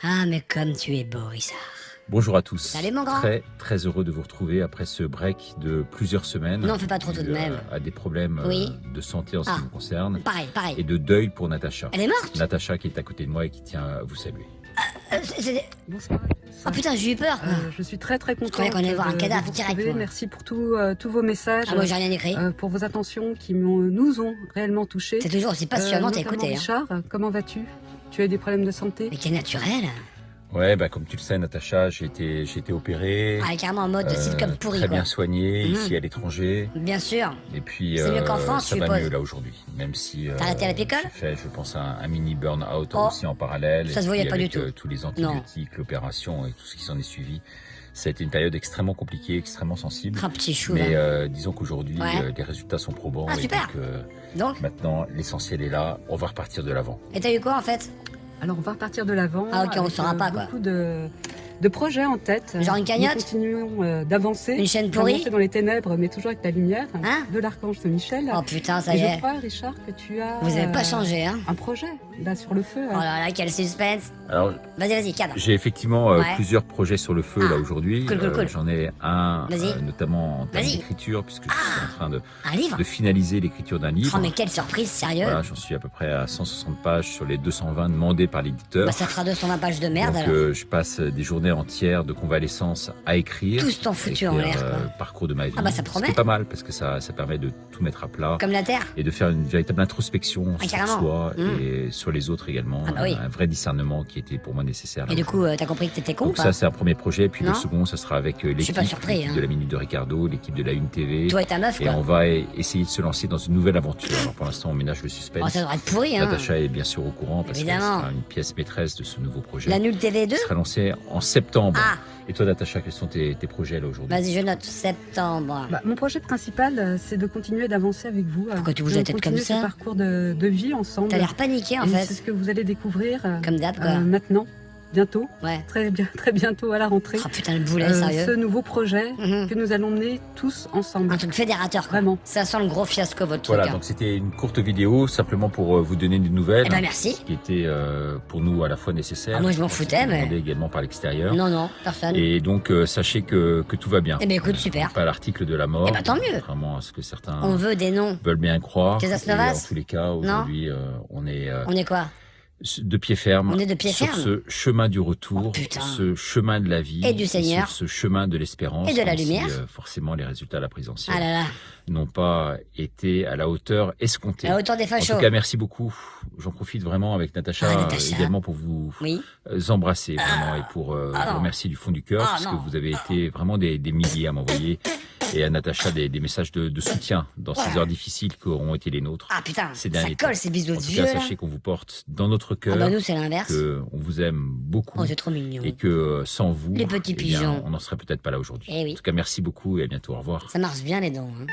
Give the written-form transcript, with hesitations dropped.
Ah, mais comme tu es beau, Richard. Bonjour à tous. Salut, mon grand. Très heureux de vous retrouver après ce break de plusieurs semaines. Non, fais pas trop tout de même. À des problèmes Oui. de santé en ce qui me concerne. Pareil. Et de deuil pour Natacha. Elle est morte? Natacha qui est à côté de moi et qui tient à vous saluer. Bonsoir. Oh putain, j'ai eu peur, quoi. Je suis très contente. croyais qu'on allait voir un cadavre vous direct, retrouver. moi. Merci pour tous vos messages. Ah, moi, j'ai rien écrit. Pour vos attentions qui nous ont réellement touchés. C'est toujours aussi passionnant à notamment écouter. Hein. Richard, comment vas-tu? Tu as des problèmes de santé? Mais qui est naturel. Ouais, bah comme tu le sais, Natacha, j'ai été opéré. Ah, carrément en mode sitcom pourri, très quoi. bien soigné Mhm. ici à l'étranger. Bien sûr. Et puis C'est mieux qu'en France, ça je va suppose. mieux là aujourd'hui, même si T'as arrêté la picole? j'ai fait, je pense, un mini burn-out Oh. aussi en parallèle. Ça Et se voyait puis pas du avec, tout. tous les antibiotiques, l'opération et tout ce qui s'en est suivi. Ça a été une période extrêmement compliquée, extrêmement sensible. Un petit chou, Mais là. disons qu'aujourd'hui, Ouais. les résultats sont probants. Ah, et super. Donc maintenant, l'essentiel est là. On va repartir de l'avant. Et t'as eu quoi, en fait? Alors on va repartir de l'avant. Ah, ok, on avec, saura pas, quoi. Beaucoup de projets en tête. Genre une cagnotte? Nous continuons d'avancer. Une chaîne pourrie? D'avancer dans les ténèbres, mais toujours avec la lumière. Hein? De l'archange Saint-Michel. Oh putain, ça Et y je est. crois, Richard, que tu as... Vous avez pas changé, hein? Un projet, là, sur le feu. Oh là là, quel suspense. Alors, Vas-y, cadre. j'ai effectivement Ouais. plusieurs projets sur le feu Ah, là aujourd'hui. cool. J'en ai un, Vas-y. notamment en termes Vas-y. d'écriture, puisque je suis en train Un livre? de finaliser l'écriture d'un livre. Oh, mais quelle surprise, sérieux? Voilà, j'en suis à peu près à 160 pages sur les 220 demandés par l'éditeur. Bah, ça fera 220 pages de merde, Donc alors. je passe des journées entières de convalescence à écrire. Tous t'en foutu en écrire, l'air, quoi. le parcours de ma vie. Ah bah, ça promet. C'est pas mal parce que ça permet de tout mettre à plat. Comme la Terre. Et de faire une véritable introspection Ah, sur carrément. soi Mmh. et sur les autres également. Ah bah oui. Un vrai discernement qui était pour moi nécessaire. là Et du aujourd'hui. coup, t'as compris que t'étais con ou Donc pas? ça, c'est un premier projet. Puis Non. le second, ça sera avec l'équipe, pas surpris, l'équipe hein. de la Minute de Ricardo, l'équipe de la Une TV. Toi et ta meuf, Et quoi. on va essayer de se lancer dans une nouvelle aventure. Alors pour l'instant, on ménage le suspense. Oh, ça devrait être pourri, hein. Natacha est bien sûr au courant parce qu'elle Évidemment. sera une pièce maîtresse de ce nouveau projet. La nulle TV2? Qui sera lancé en septembre. Ah. Et toi, Natacha, quels sont tes projets là aujourd'hui? Vas-y, je note. Septembre. Bah, mon projet principal, c'est de continuer d'avancer avec vous. Pourquoi tu bouges la de tête comme continuer ça? ce parcours de vie ensemble. T'as l'air paniqué, en Et fait. c'est ce que vous allez découvrir Comme d'hab, quoi. maintenant, bientôt, Ouais. très bientôt à la rentrée. Oh putain, le boulet, Ce sérieux. nouveau projet Mhm. que nous allons mener tous ensemble. Un truc fédérateur, quoi. Vraiment. Ça sent le gros fiasco, votre truc. Voilà, hein. donc c'était une courte vidéo simplement pour vous donner des nouvelles. Eh ben, merci. Ce qui était pour nous à la fois nécessaire. Ah, moi, je m'en foutais, mais- Demandé également par l'extérieur. Non, personne. Et donc sachez que tout va bien. Eh ben, écoute, super. Pas l'article de la mort. Eh ben, tant mieux. Contrairement à ce que certains On veut des noms. veulent bien croire. Casas Et Novas en tous les cas, aujourd'hui, on est On est quoi? de pied ferme. On est de pied sur ferme. ce chemin du retour, Oh, putain. ce chemin de la vie Et du Seigneur. sur ce chemin de l'espérance. Et de la même si, lumière. forcément, les résultats à la présidentielle Ah là là. n'ont pas été à la hauteur escomptée. À la hauteur des En fachos. tout cas, merci beaucoup. J'en profite vraiment avec Natacha, Ah, Natacha. également pour vous Oui. embrasser vraiment et pour Ah, vous non. remercier du fond du cœur Ah, parce non. que vous avez été vraiment des milliers à m'envoyer et à Natacha des messages de soutien dans ces heures difficiles qui auront été les nôtres. Ah putain, Ces ça derniers colle temps. ces bisous En de tout vieux, cas, là. sachez qu'on vous porte dans notre Ah cœur, bah nous, c'est l'inverse. qu'on vous aime beaucoup Oh, c'est trop mignon. et que sans vous, Les petits eh bien, pigeons. on n'en serait peut-être pas là aujourd'hui. Eh oui. En tout cas, merci beaucoup et à bientôt. Au revoir. Ça marche bien, les dents, hein.